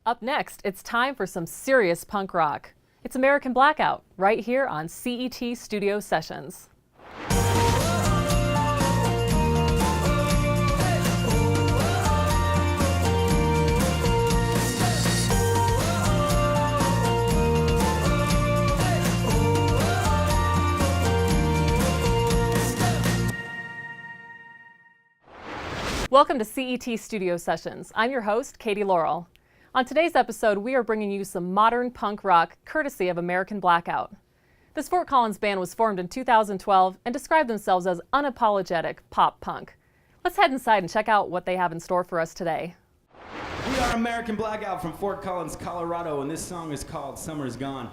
Up next, it's time for some serious punk rock. It's American Blackout, right here on CET Studio Sessions. Welcome to CET Studio Sessions. I'm your host, Katie Laurel. On today's episode, we are bringing you some modern punk rock courtesy of American Blackout. This Fort Collins band was formed in 2012 and described themselves as unapologetic pop punk. Let's head inside and check out what they have in store for us today. We are American Blackout from Fort Collins, Colorado, and this song is called Summer's Gone.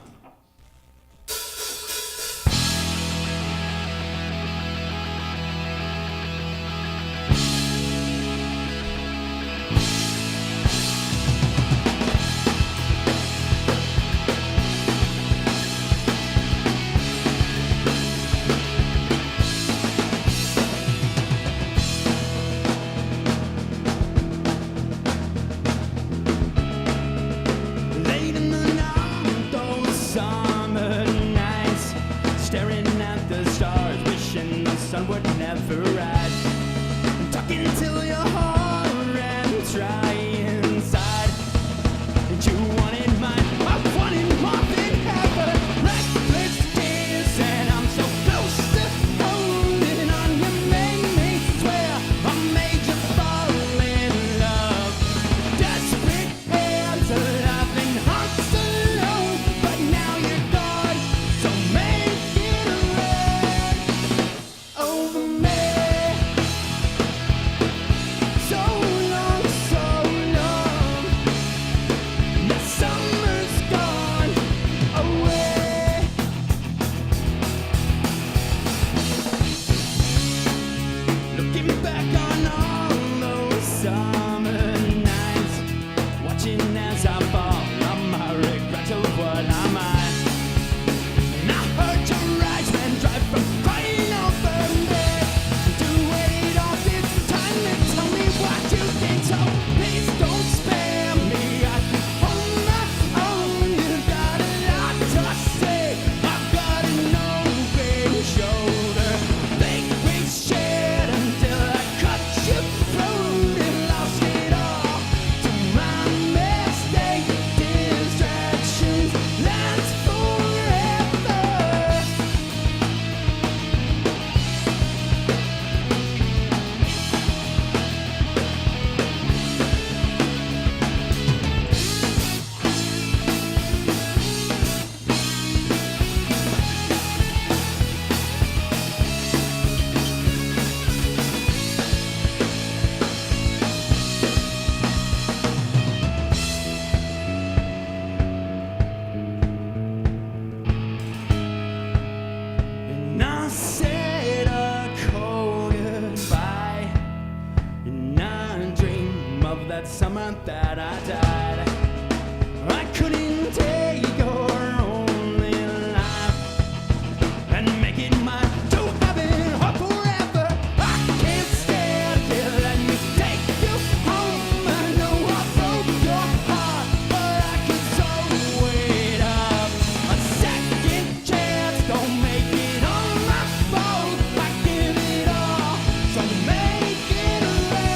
Summer that I died, I couldn't take your only life and make it mine to have it all forever. I can't stand it, let me take you home. I know I broke your heart, but I could so wait up a second chance. Don't make it all my fault. I give it all, so make it right.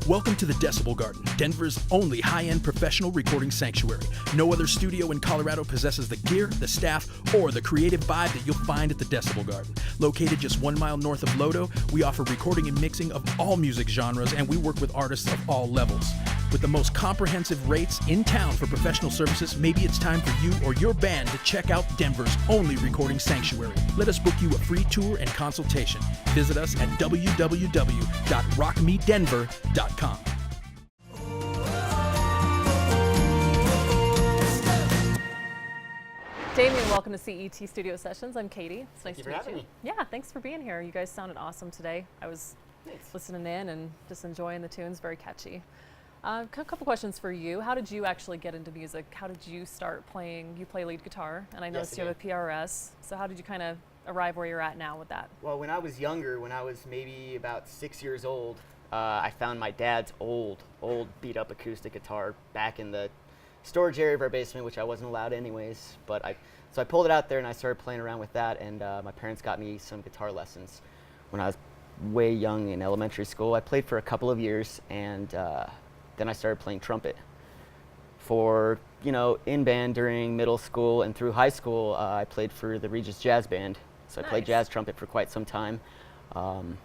Welcome to the Decibel Garden, Denver's only high-end professional recording sanctuary. No other studio in Colorado possesses the gear, the staff, or the creative vibe that you'll find at the Decibel Garden. Located just 1 mile north of Lodo, we offer recording and mixing of all music genres, and we work with artists of all levels. With the most comprehensive rates in town for professional services, maybe it's time for you or your band to check out Denver's only recording sanctuary. Let us book you a free tour and consultation. Visit us at www.rockmedenver.com. Damien, welcome to CET Studio Sessions. I'm Katie. It's nice Thank you to for meet having you. me. Yeah, thanks for being here. You guys sounded awesome today. I was listening in and just enjoying the tunes. Very catchy. A couple questions for you. How did you actually get into music? How did you start playing? You play lead guitar, and I noticed I you have a PRS. So how did you kind of arrive where you're at now with that? Well, when I was younger, when I was maybe about 6 years old, I found my dad's old beat-up acoustic guitar back in the storage area of our basement, which I wasn't allowed anyways. So I pulled it out there and I started playing around with that. And my parents got me some guitar lessons when I was way young in elementary school. I played for a couple of years, and then I started playing trumpet for, in band during middle school and through high school. I played for the Regis Jazz Band, so I played jazz trumpet for quite some time. And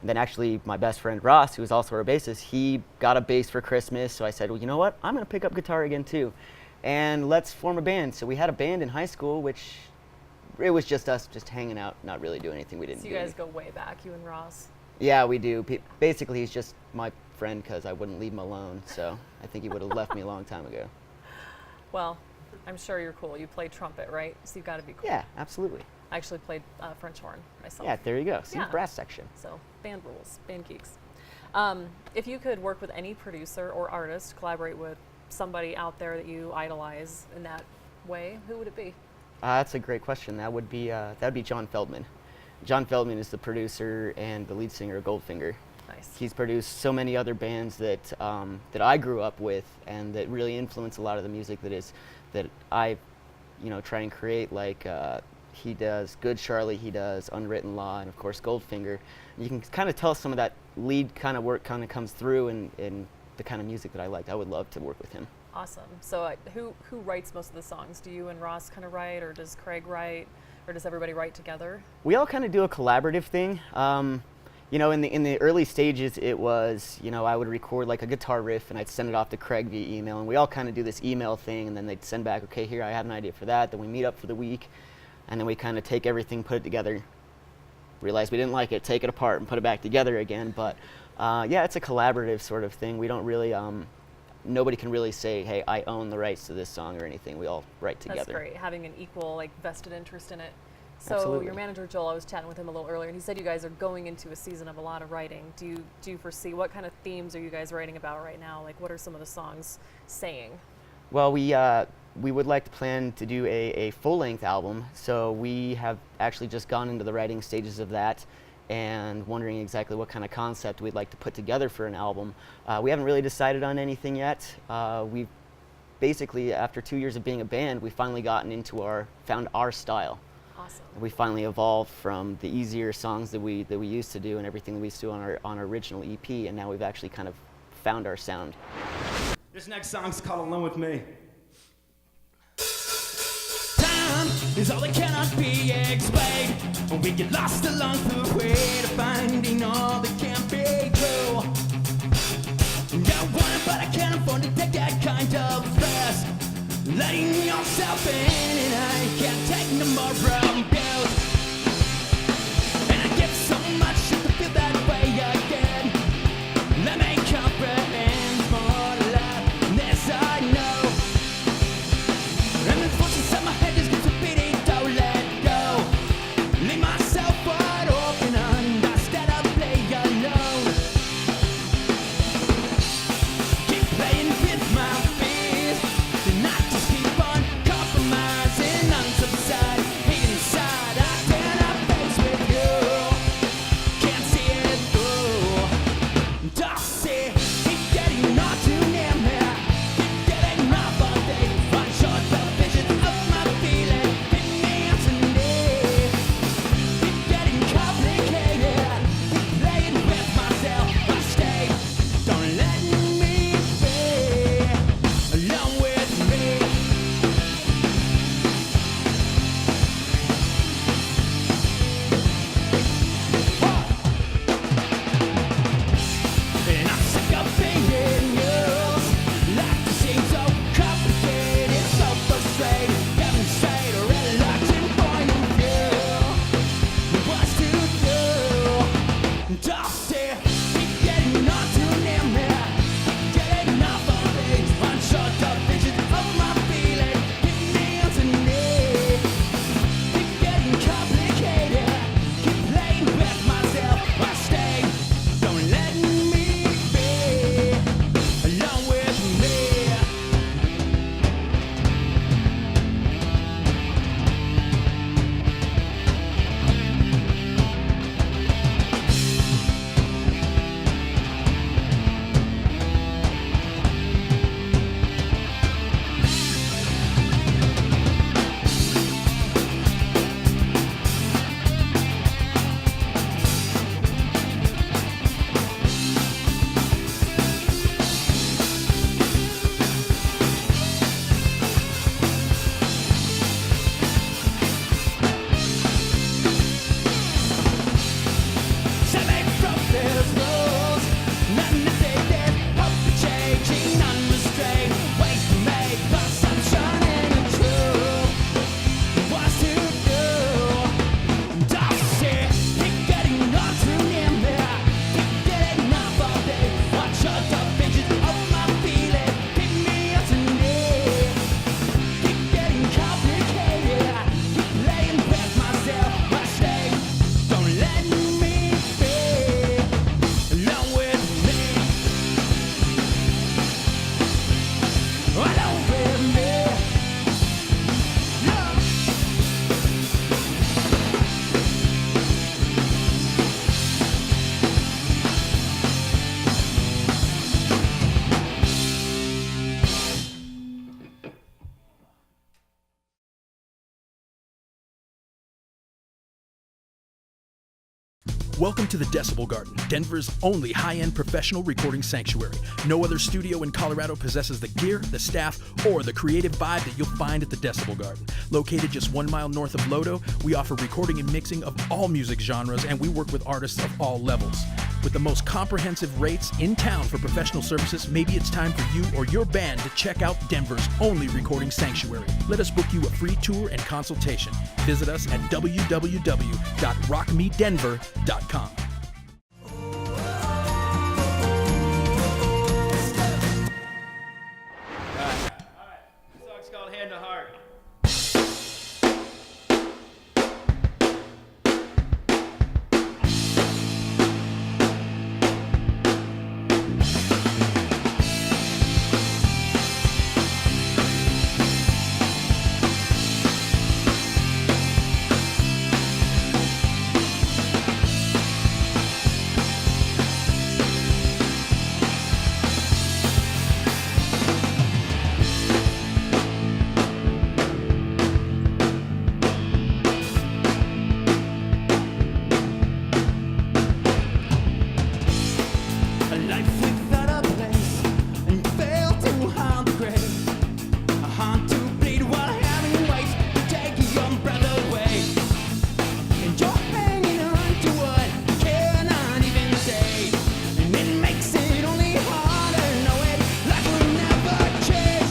then actually my best friend Ross, who was also our bassist, he got a bass for Christmas, so I said, well, you know what, I'm gonna pick up guitar again too, and let's form a band. So we had a band in high school, which it was just us just hanging out, not really doing anything. We didn't So do you guys anything. go way back, you and Ross. Yeah, we do. Basically, he's just my friend because I wouldn't leave him alone, so I think he would have left me a long time ago. Well, I'm sure you're cool. You play trumpet, right? So you've got to be cool. Yeah, absolutely. I actually played French horn myself. Yeah, there you go. See, Yeah. brass section. So band rules, band geeks. If you could work with any producer or artist, collaborate with somebody out there that you idolize in that way, who would it be? That's a great question. That would be John Feldman. John Feldman is the producer and the lead singer of Goldfinger. Nice. He's produced so many other bands that I grew up with and that really influence a lot of the music that I try and create. Like he does Good Charlie, he does Unwritten Law, and of course Goldfinger. You can kind of tell some of that lead kind of work kind of comes through in the kind of music that I liked. I would love to work with him. Awesome. So who writes most of the songs? Do you and Ross kind of write, or does Craig write, or does everybody write together? We all kind of do a collaborative thing. In the early stages, it was, I would record like a guitar riff and I'd send it off to Craig via email, and we all kind of do this email thing, and then they'd send back, okay, here, I have an idea for that. Then we meet up for the week, and then we kind of take everything, put it together, realize we didn't like it, take it apart and put it back together again. But yeah, it's a collaborative sort of thing. We don't really, nobody can really say, hey, I own the rights to this song or anything. We all write together. That's great, having an equal vested interest in it. So Absolutely. Your manager Joel, I was chatting with him a little earlier, and he said you guys are going into a season of a lot of writing. Do you foresee, what kind of themes are you guys writing about right now? Like, what are some of the songs saying? Well, we would like to plan to do a full-length album, so we have actually just gone into the writing stages of that and wondering exactly what kind of concept we'd like to put together for an album. We haven't really decided on anything yet. We've basically, after 2 years of being a band, we've finally found our style. Awesome. We finally evolved from the easier songs that we used to do and everything that we used to do on our original EP, and now we've actually kind of found our sound. This next song's called Alone With Me. Time is all that cannot be explained. We get lost along the way to finding all that can't be true. I want it, but I can't afford to take that kind of risk. Letting yourself in, and I can't take no more from you. And I give so much shit to feel that way again. Let me comprehend more love, this I know. And the voice inside my head just keeps repeating, don't let go. Leave myself wide open instead of play alone. Keep playing with my fears, and I just keep on compromising on some side, hate inside. Welcome to the Decibel Garden, Denver's only high-end professional recording sanctuary. No other studio in Colorado possesses the gear, the staff, or the creative vibe that you'll find at the Decibel Garden. Located just 1 mile north of Lodo, we offer recording and mixing of all music genres, and we work with artists of all levels. With the most comprehensive rates in town for professional services, maybe it's time for you or your band to check out Denver's only recording sanctuary. Let us book you a free tour and consultation. Visit us at www.rockmedenver.com. All right. This song's called Hand to Heart. A life without a place, and you fail to haunt the grave. A haunt to bleed while having waste to take your breath away. And you're hanging on to what you cannot even say. And it makes it only harder knowing life will never change.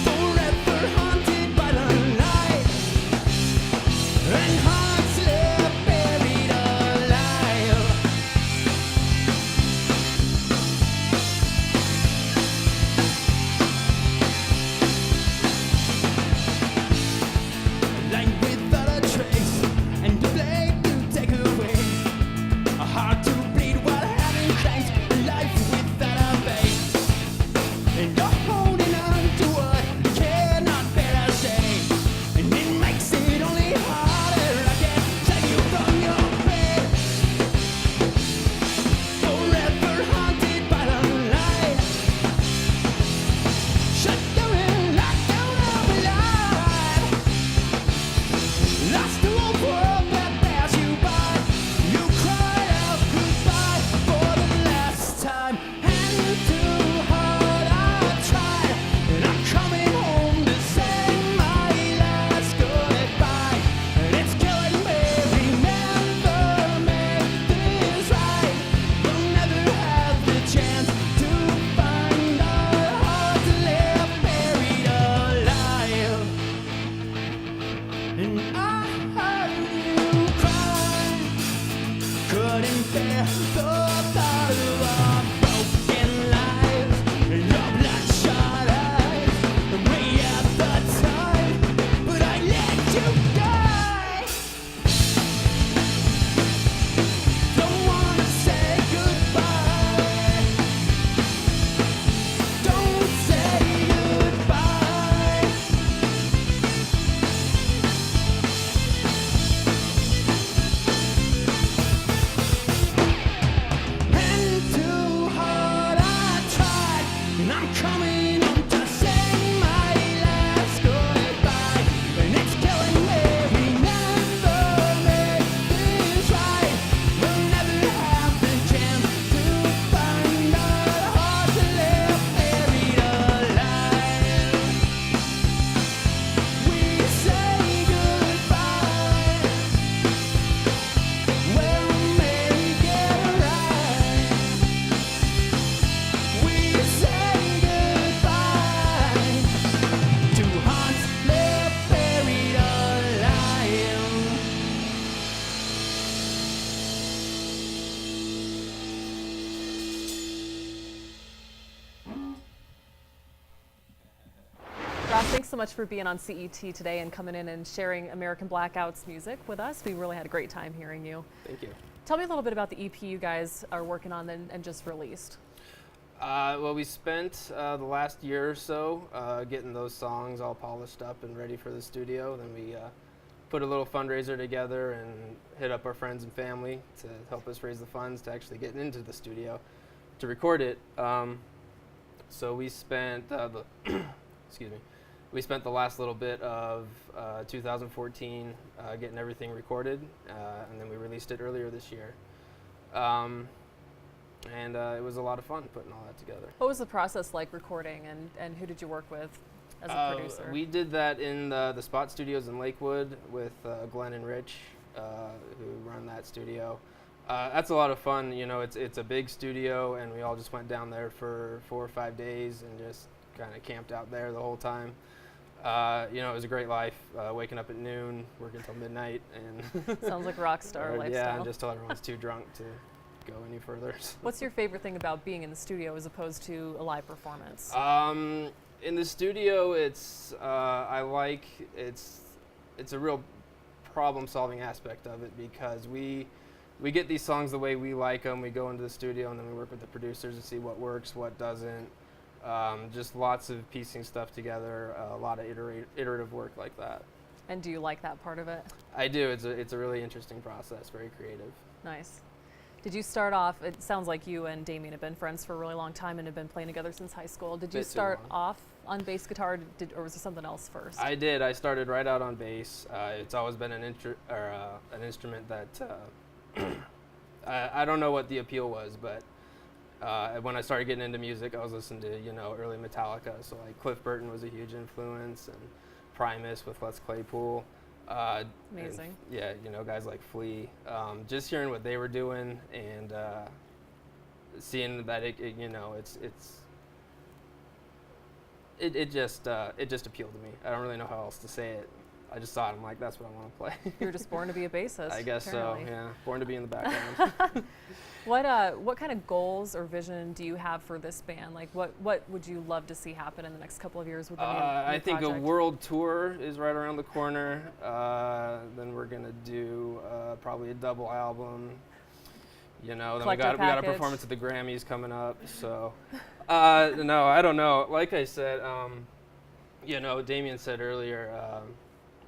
Forever haunted by the light, and hearts left buried alive. Light without a trace, and the blade to take away. A heart to bleed while having claims. A life without a face, and you're holding on to what you cannot bear to say. And it makes it only harder. I can't save you from your pain. Forever haunted by the light. Shut down and locked out of life. Lost the whole world that passed you by. You cried out goodbye for the last time. Hand to heart, I tried, and I'm coming home to say my last goodbye. And it's killing me. We never make this right. We'll never have the chance to find our hearts left buried alive. And I heard you cry, couldn't bear the thought of our broken lives and your bloodshot eyes. Way at the time, but I let you die. Don't wanna say goodbye. Don't say goodbye. Hand to heart, I tried, and I'm coming home to say my last goodbye. And it's killing me. We never make this right. We'll never have the chance to find our hearts left buried alive. We say goodbye. We'll make it right. We say goodbye to hearts left buried alive. Ross, thanks so much for being on CET today and coming in and sharing American Blackout's music with us. We really had a great time hearing you. Thank you. Tell me a little bit about the EP you guys are working on and just released. Well, we spent the last year or so getting those songs all polished up and ready for the studio. Then we put a little fundraiser together and hit up our friends and family to help us raise the funds to actually get into the studio to record it. So we spent excuse me. we spent the last little bit of 2014 getting everything recorded, and then we released it earlier this year. And it was a lot of fun putting all that together. What was the process like recording, and who did you work with as a producer? We did that in the Spot Studios in Lakewood with Glenn and Rich, who run that studio. That's a lot of fun. You know, it's a big studio, and we all just went down there for 4 or 5 days and just kind of camped out there the whole time. You know, it was a great life, waking up at noon, working till midnight, and Sounds like rock star lifestyle. yeah, and just till everyone's too drunk to go any further. What's your favorite thing about being in the studio as opposed to a live performance? In the studio, it's a real problem-solving aspect of it, because we get these songs the way we like them. We go into the studio and then we work with the producers to see what works, what doesn't. Just lots of piecing stuff together, a lot of iterative work like that. And do you like that part of it? I do. It's a really interesting process, very creative. Nice. Did you start off, it sounds like you and Damien have been friends for a really long time and have been playing together since high school. Did you Bit too start long. off on bass guitar, or was there something else first? I did. I started right out on bass. It's always been an instrument that I don't know what the appeal was, but when I started getting into music, I was listening to, you know, early Metallica. So like Cliff Burton was a huge influence, and Primus with Les Claypool. Amazing. Yeah, you know, guys like Flea. Just hearing what they were doing and seeing that it just appealed to me. I don't really know how else to say it. I just saw it. I'm like, that's what I want to play. You were just born to be a bassist. I guess apparently. so. Yeah, born to be in the background. What kind of goals or vision do you have for this band? Like, what would you love to see happen in the next couple of years with the new I think project? a world tour is right around the corner. Then we're gonna do probably a double album. You know, then we Collector got a package. performance at the Grammys coming up. So, no, I don't know. Like I said, you know, Damien said earlier,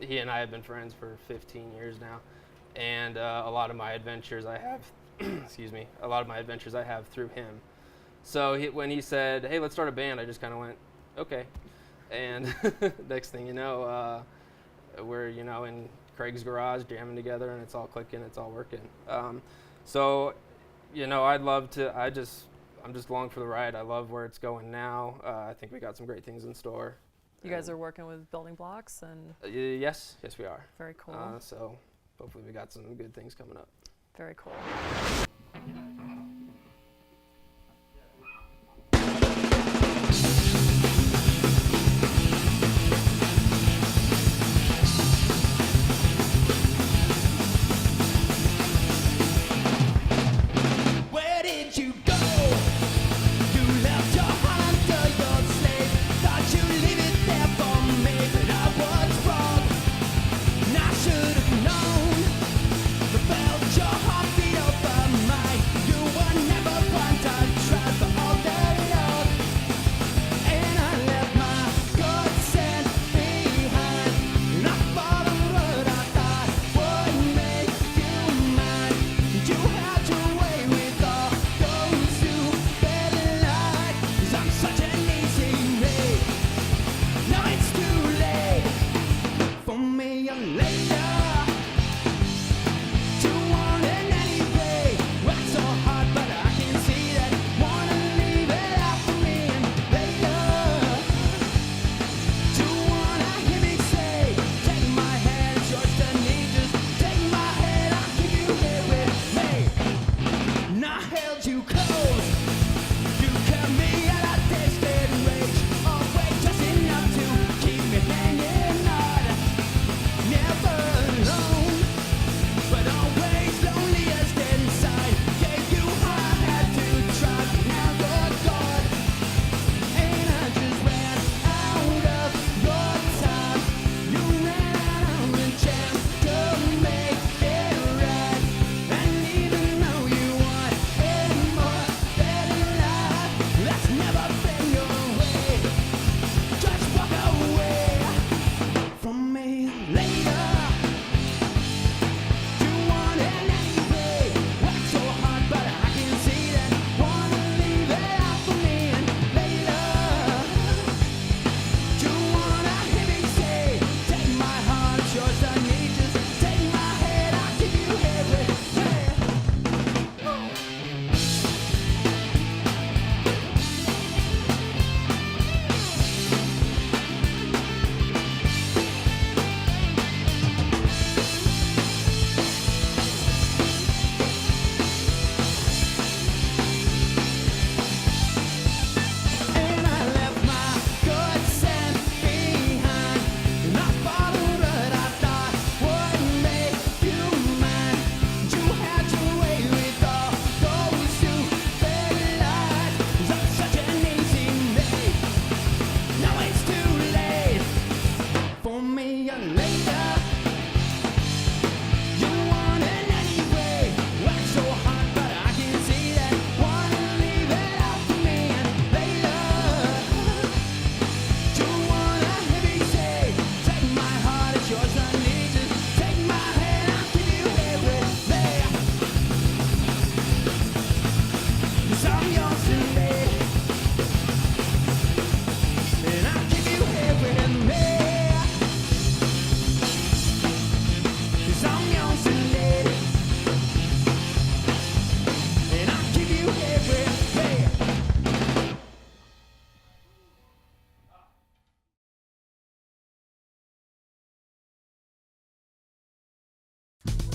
he and I have been friends for 15 years now, and a lot of my adventures I have, excuse me, a lot of my adventures I have through him. So when he said, "Hey, let's start a band," I just kind of went, "Okay," and next thing you know, we're, you know, in Craig's garage jamming together, and it's all clicking, it's all working. So, you know, I'd love to. I'm just along for the ride. I love where it's going now. I think we got some great things in store. You guys are working with building blocks, and Yes, we are. very cool. So hopefully we got some good things coming up. Very cool. Where did you go? You left your heart under your slave. Thought you leave it there for me, but I was wrong. And I should have known. I felt your heartbeat over mine. You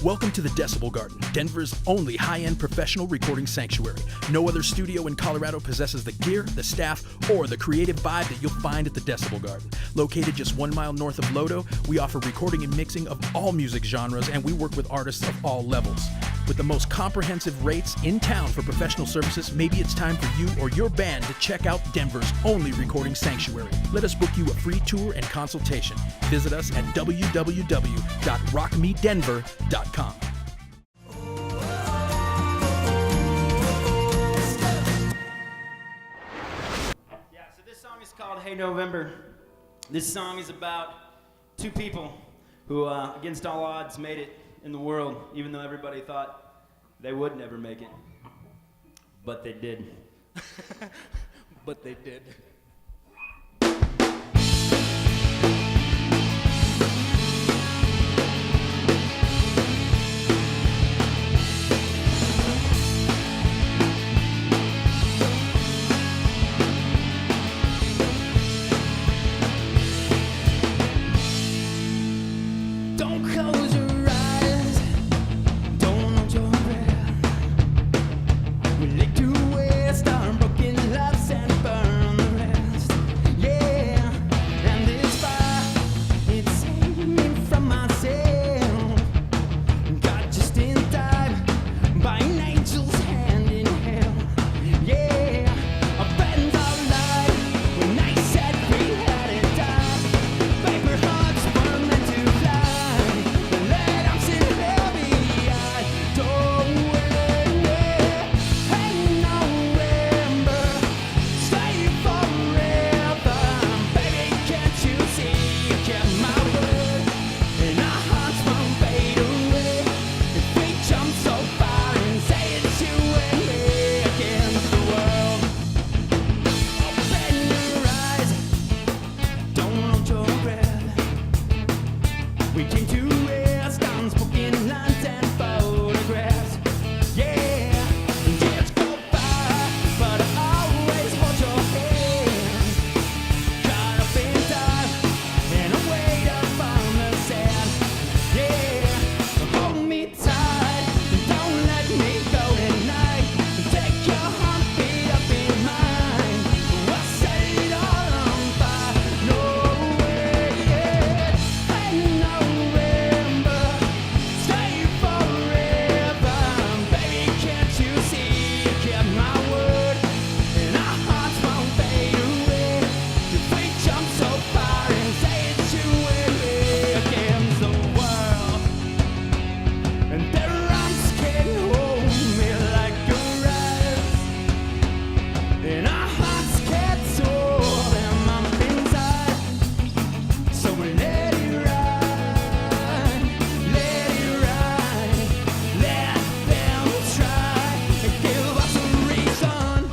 Welcome to the Decibel Garden, Denver's only high-end professional recording sanctuary. No other studio in Colorado possesses the gear, the staff, or the creative vibe that you'll find at the Decibel Garden. Located just 1 mile north of Lodo, we offer recording and mixing of all music genres, and we work with artists of all levels. With the most comprehensive rates in town for professional services, maybe it's time for you or your band to check out Denver's only recording sanctuary. Let us book you a free tour and consultation. Visit us at www.rockmedenver.com. Yeah, so this song is called Hey November. This song is about two people who, against all odds, made it in the world, even though everybody thought they would never make it. But they did. But they did. Don't close your eyes, don't hold your breath. We lick to waste our broken lives and burn the rest. Yeah, and this fire, it's saving from myself. Got just in time by an angel's hand in hell. Yeah, our friends are alive when I said we had it time. Paper hearts were meant to fly. Let them sit heavy. I don't wait. Hey November, stay forever. Baby, can't you see? You kept my word, and our hearts won't fade away. If we jump so far and say it's you and me against the world. Open your eyes, don't hold your breath. We came to rest on spoken lines and photographs. Yeah, years go by, but I always hold your hand. Caught up in time and I wait up on the sand. Yeah, hold me tight and don't let me go tonight. Take your heartbeat up in mine. We'll set it all on fire. No way, yeah. Hey November, stay forever. Baby, can't you see? You kept my word, and our hearts won't fade away. If we jump so far and say it's you and me against the world. And their arms can hold me like a rise, and our hearts can't soar them up inside. So let it ride, let it ride, let them try and give us a reason.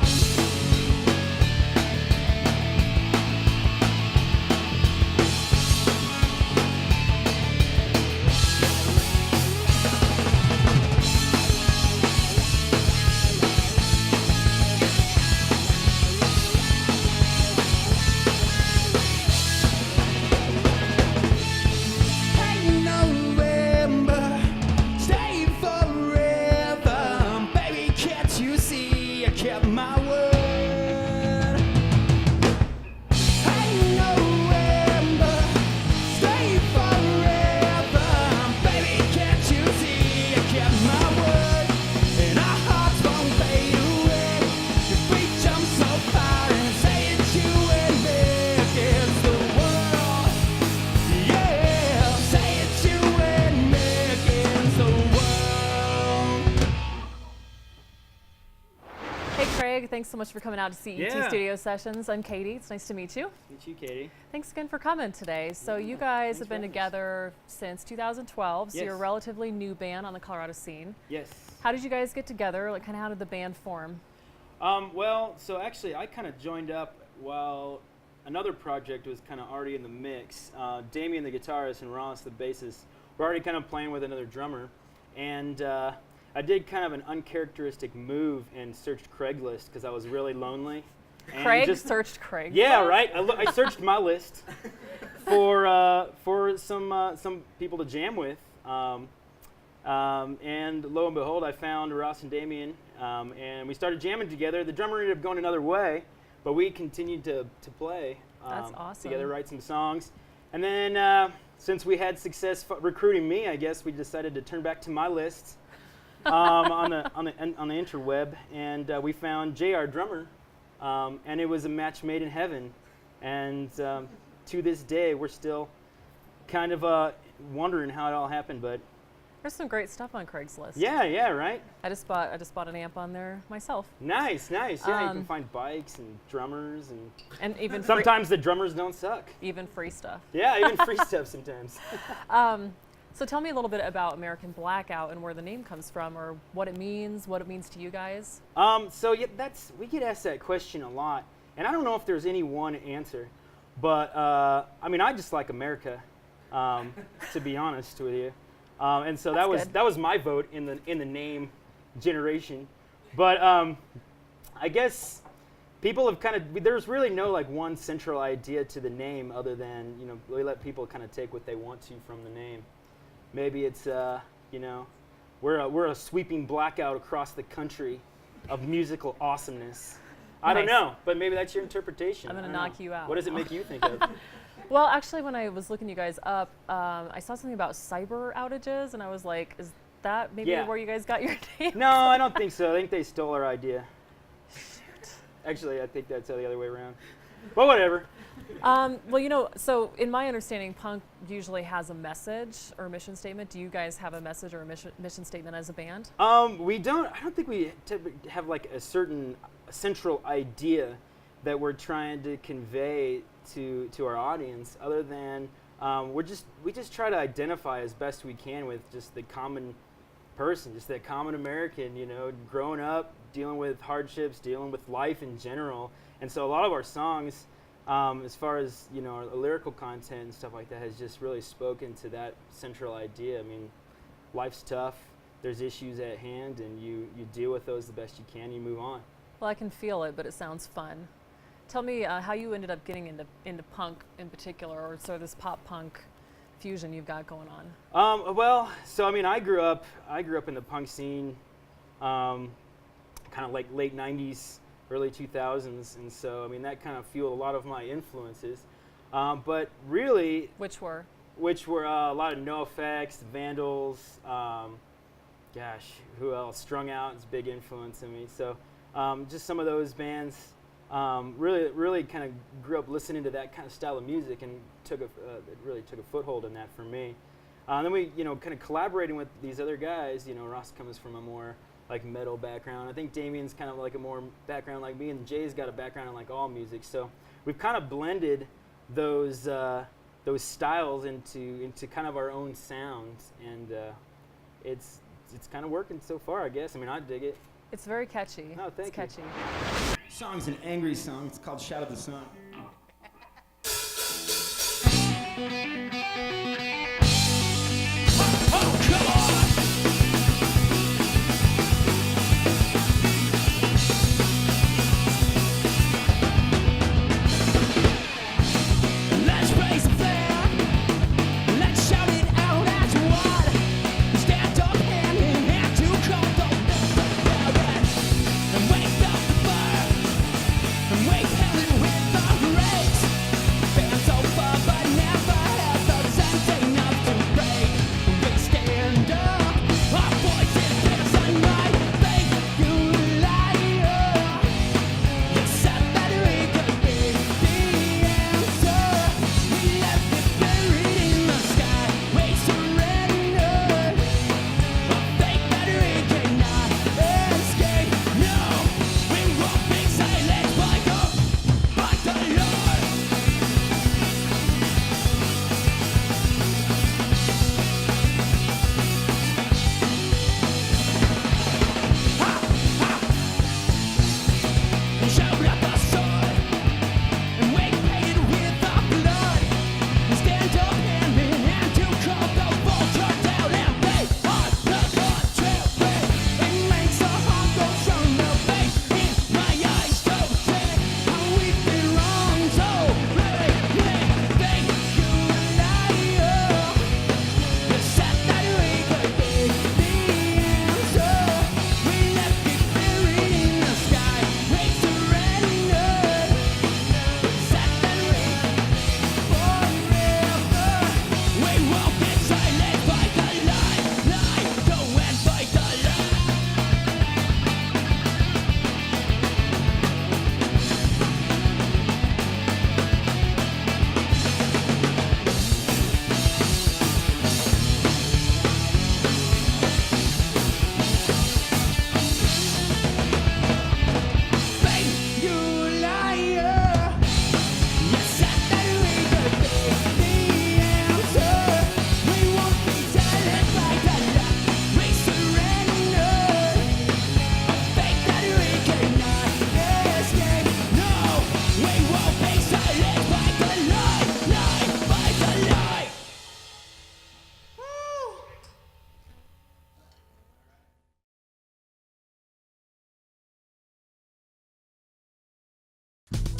Hey November, stay forever. Baby, can't you see? I kept my word. Hey November, stay forever. Baby, can't you see? I kept my word, and our hearts won't fade away. If we jump so far and say it's you and me against the world. Yeah, say it's you and me against the world. Hey Craig, thanks so much for coming out to CET Yeah. Studio Sessions. I'm Katie. It's nice to meet you. Meet you, Katie. Thanks again for coming today. So you guys have been together since 2012, so you're a Yes. relatively new band on the Colorado scene. Yes. How did you guys get together? Like, kind of how did the band form? Well, so actually, I kind of joined up while another project was kind of already in the mix. Damien, the guitarist, and Ross, the bassist, were already kind of playing with another drummer. And I did kind of an uncharacteristic move and searched Craigslist because I was really lonely. And Craig searched Craig. Yeah, right. I searched my list for some people to jam with. And lo and behold, I found Ross and Damien, and we started jamming together. The drummer ended up going another way, but we continued to play That's awesome. together, write some songs. And then since we had success recruiting me, I guess we decided to turn back to my list on the interweb, and we found Jay, our drummer, and it was a match made in heaven. And to this day, we're still kind of wondering how it all happened, but There's some great stuff on Craigslist. yeah, right. I just bought an amp on there myself. Nice. Yeah, you can find bikes and drummers, And even sometimes the drummers don't suck. even free stuff. Yeah, even free stuff sometimes. So tell me a little bit about American Blackout and where the name comes from, or what it means to you guys. So yeah, we get asked that question a lot, and I don't know if there's any one answer, but I mean, I just like America, to be honest with you, and so that was my vote in the name generation, but I guess people have there's really no like one central idea to the name other than we let people kind of take what they want to from the name. Maybe it's we're a sweeping blackout across the country of musical awesomeness. I don't Nice. know, but maybe that's your interpretation. I'm gonna I don't knock know. you out. What does it make you think of? Well, actually, when I was looking you guys up, I saw something about cyber outages, and I was like, is that maybe Yeah. where you guys got your name? No, I don't think so. I think they stole our idea. Shoot. Actually, I think that's the other way around. But whatever. Well, so in my understanding, punk usually has a message or a mission statement. Do you guys have a message or a mission statement as a band? We don't. I don't think we have like a certain central idea that we're trying to convey to our audience, other than we just try to identify as best we can with just the common person, just that common American, growing up, dealing with hardships, dealing with life in general. And so a lot of our songs, as far as our lyrical content and stuff like that, has just really spoken to that central idea. I mean, life's tough. There's issues at hand, and you deal with those the best you can. You move on. Well, I can feel it, but it sounds fun. Tell me how you ended up getting into punk in particular, or sort of this pop punk fusion you've got going on. Well, so I mean, I grew up in the punk scene, kind of like late '90s, early 2000s, and so I mean that kind of fueled a lot of my influences. But really, Which were? a lot of NoFX, Vandals. Who else? Strung Out is a big influence on me. So just some of those bands. Really kind of grew up listening to that kind of style of music, and it really took a foothold in that for me. Then we, kind of collaborating with these other guys. Ross comes from a more like metal background. I think Damien's kind of like a more background like me, and Jay's got a background in like all music. So we've kind of blended those styles into kind of our own sounds, and it's kind of working so far, I guess. I mean, I dig it. It's very catchy. Oh, thank you. It's catchy. Song's an angry song. It's called Shout of the Sun. Let's raise a flare. Let's shout it out as one. Stand up hand in hand to call the parents. And wake up the fire. And wake heaven with the race. Fans over but never had the sense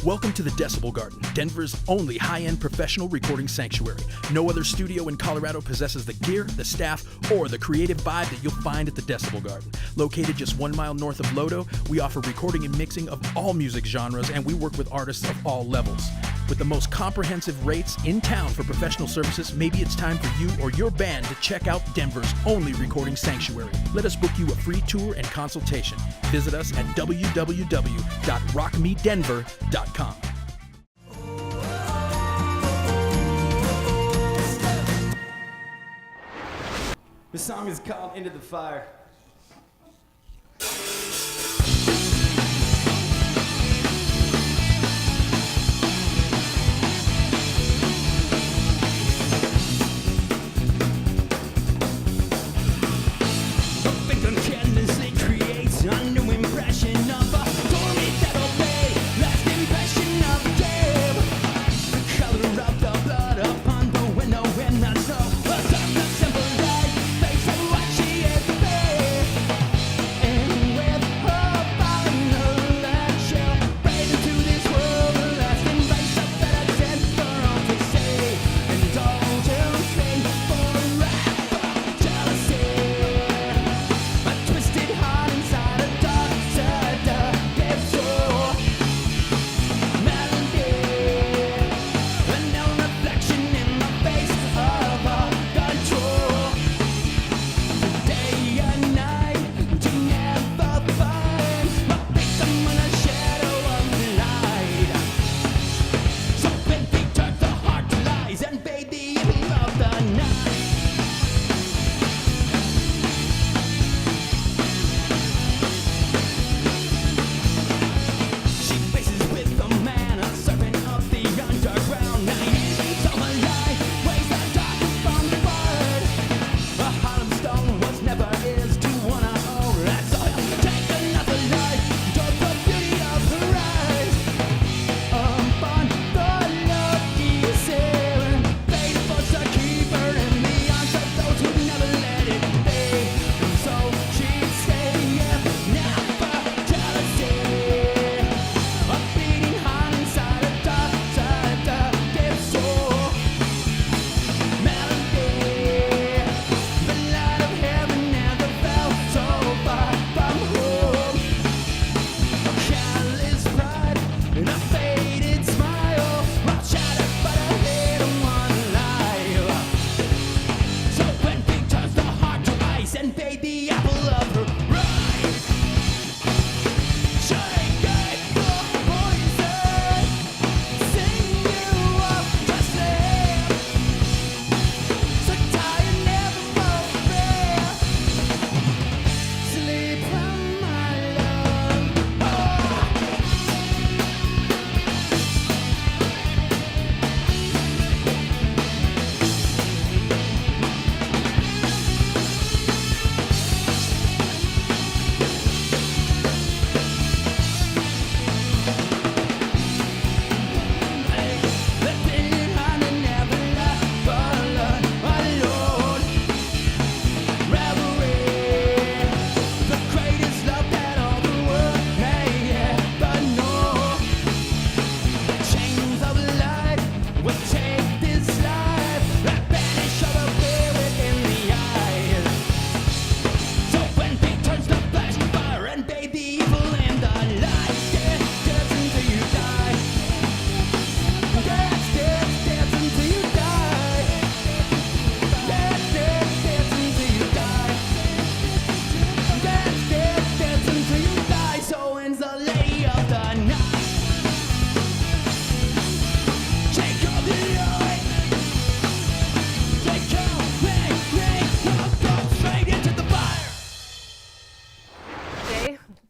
Welcome to the Decibel Garden, Denver's only high-end professional recording sanctuary. No other studio in Colorado possesses the gear, the staff, or the creative vibe that you'll find at the Decibel Garden. Located just 1 mile north of Lodo, we offer recording and mixing of all music genres, and we work with artists of all levels. With the most comprehensive rates in town for professional services, maybe it's time for you or your band to check out Denver's only recording sanctuary. Let us book you a free tour and consultation. Visit us at www.rockmedenver.com. This song is called Into the Fire.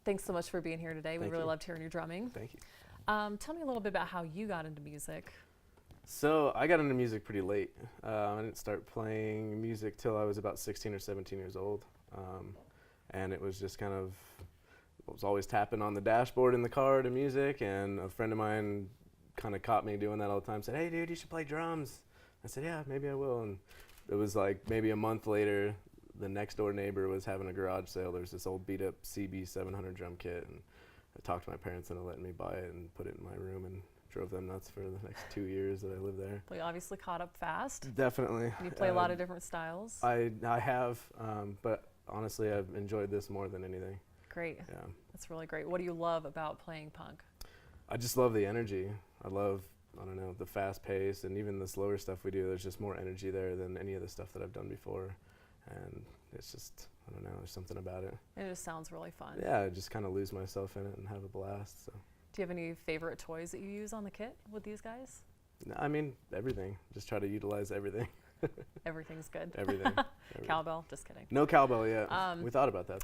Thanks so much for being here today. We Thank really you. loved hearing your drumming. Thank you. Tell me a little bit about how you got into music. So I got into music pretty late. I didn't start playing music till I was about 16 or 17 years old. And it was just kind of, I was always tapping on the dashboard in the car to music, and a friend of mine kind of caught me doing that all the time, said, "Hey dude, you should play drums." I said, "Yeah, maybe I will." And it was like maybe a month later, the next door neighbor was having a garage sale. There's this old beat up CB 700 drum kit, and I talked to my parents into letting me buy it and put it in my room and drove them nuts for the next 2 years that I lived there. Well, you obviously caught up fast. Definitely. You play a lot of different styles. I have, but honestly, I've enjoyed this more than anything. Great. Yeah. That's really great. What do you love about playing punk? I just love the energy. I love, I don't know, the fast pace and even the slower stuff we do. There's just more energy there than any of the stuff that I've done before. And it's just, I don't know, there's something about it. It just sounds really fun. Yeah, I just kind of lose myself in it and have a blast. So. Do you have any favorite toys that you use on the kit with these guys? No, I mean, everything. Just try to utilize everything. Everything's good. Everything. Cowbell? Just kidding. No cowbell yet. We thought about that.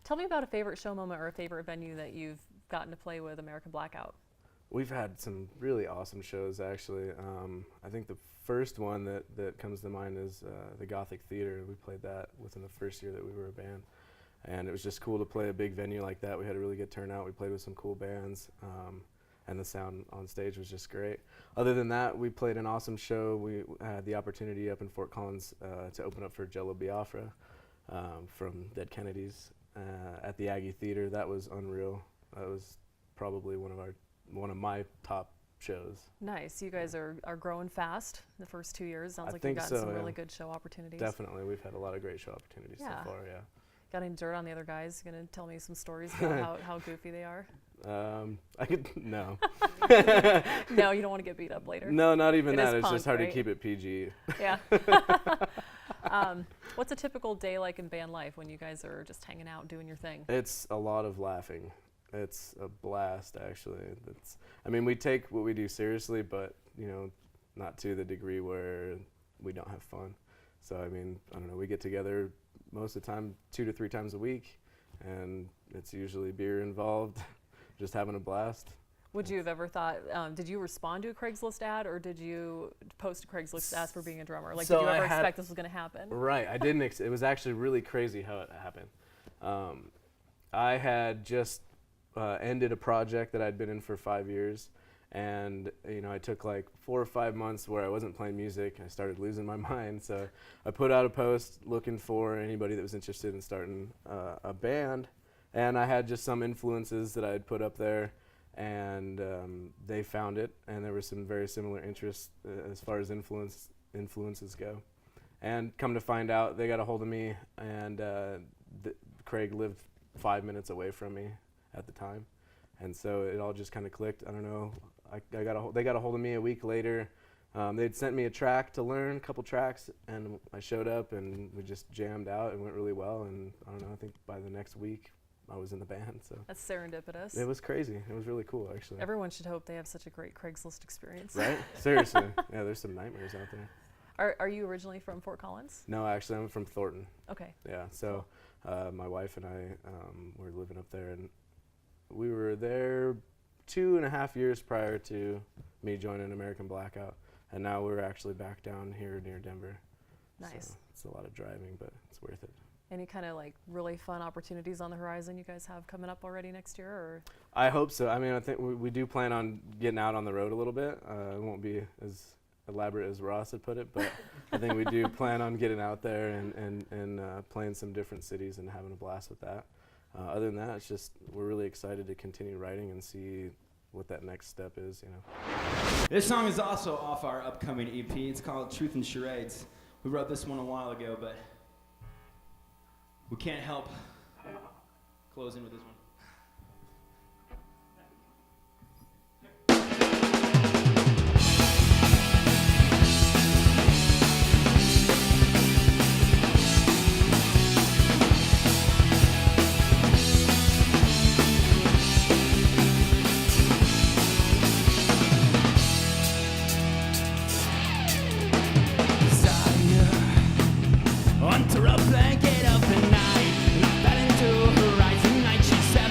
Tell me about a favorite show moment or a favorite venue that you've gotten to play with American Blackout. We've had some really awesome shows, actually. I think the first one that comes to mind is the Gothic Theater. We played that within the first year that we were a band. And it was just cool to play a big venue like that. We had a really good turnout. We played with some cool bands, and the sound on stage was just great. Other than that, we played an awesome show. We had the opportunity up in Fort Collins to open up for Jello Biafra from Dead Kennedys at the Aggie Theater. That was unreal. That was probably one of my top shows. Nice. You guys are growing fast the first 2 years. Sounds I like think you've gotten so, some yeah. really good show opportunities. Definitely. We've had a lot of great show opportunities so far, yeah. Got any dirt on the other guys? You gonna tell me some stories about how goofy they are? I could, no. No, you don't want to get beat up later. No, not even It that. is It's punk, just hard right? to keep it PG. Yeah. What's a typical day like in band life when you guys are just hanging out doing your thing? It's a lot of laughing. It's a blast, actually. I mean, we take what we do seriously, but, you know, not to the degree where we don't have fun. So, I mean, I don't know, we get together most of the time 2 to 3 times a week, and it's usually beer involved, just having a blast. Would you have ever thought, did you respond to a Craigslist ad, or did you post a Craigslist ad for being a drummer? Like, So did you I ever had- expect this was going to happen? Right, I didn't. It was actually really crazy how it happened. I had just ended a project that I'd been in for 5 years, and you know, I took like 4 or 5 months where I wasn't playing music. I started losing my mind, so I put out a post looking for anybody that was interested in starting a band, and I had just some influences that I had put up there, and they found it, and there were some very similar interests as far as influences go. And come to find out, they got a hold of me, and Craig lived 5 minutes away from me at the time, and so it all just kind of clicked. I don't know. They got a hold of me a week later. They'd sent me a track to learn, a couple tracks, and I showed up, and we just jammed out. It went really well, and I don't know. I think by the next week, I was in the band. So That's serendipitous. it was crazy. It was really cool, actually. Everyone should hope they have such a great Craigslist experience. Right? Seriously. Yeah, there's some nightmares out there. Are you originally from Fort Collins? No, actually, I'm from Thornton. Okay. Yeah, so my wife and I were living up there, and we were there 2.5 years prior to me joining American Blackout, and now we're actually back down here near Denver. Nice. So it's a lot of driving, but it's worth it. Any kind of like really fun opportunities on the horizon you guys have coming up already next year? Or I hope so. I mean, I think we do plan on getting out on the road a little bit. It won't be as elaborate as Ross had put it, but I think we do plan on getting out there and playing some different cities and having a blast with that. Other than that, it's just we're really excited to continue writing and see what that next step is, you know. This song is also off our upcoming EP. It's called Truth and Charades. We wrote this one a while ago, but we can't help closing with this one. Under a blanket of the night, and I fell into her eyes, and night she said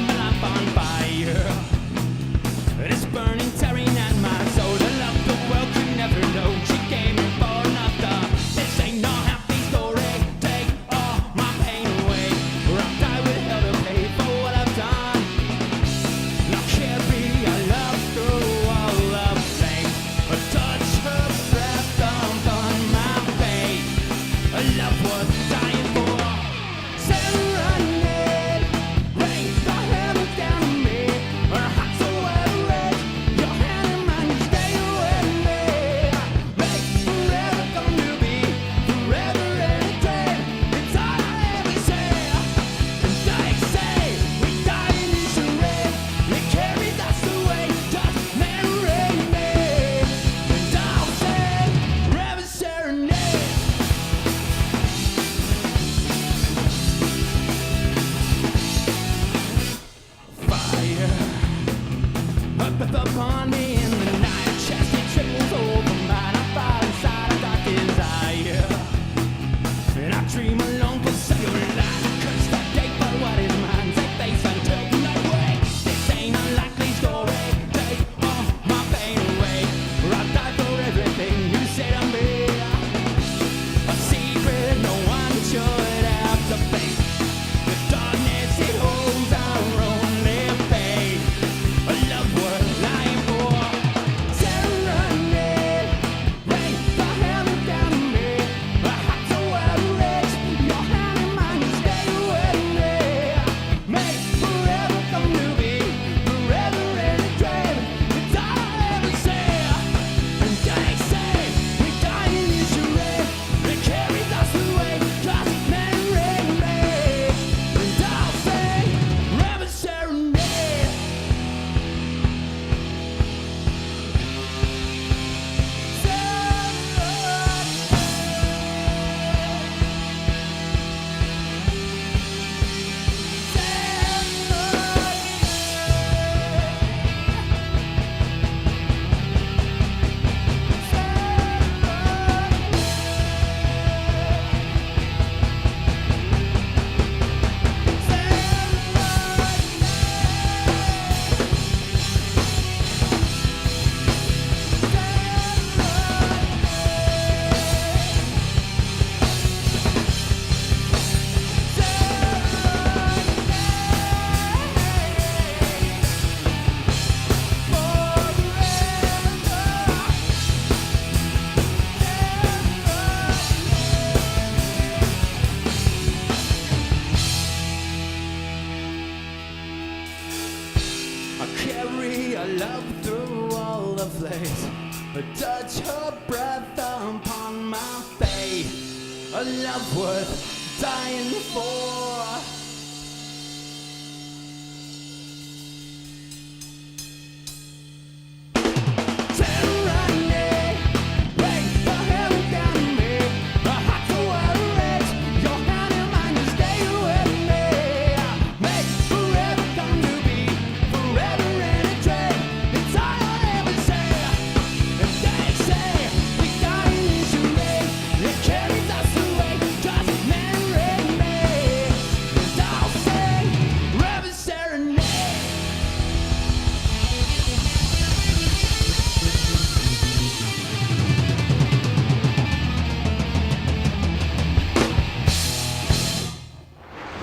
a love through all the flames, a touch her breath upon my face, a love worth dying for.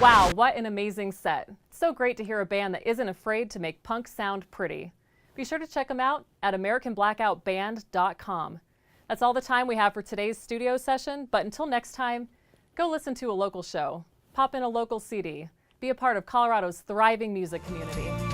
Wow, what an amazing set. It's so great to hear a band that isn't afraid to make punk sound pretty. Be sure to check them out at AmericanBlackoutBand.com. That's all the time we have for today's studio session, but until next time, go listen to a local show, pop in a local CD, be a part of Colorado's thriving music community.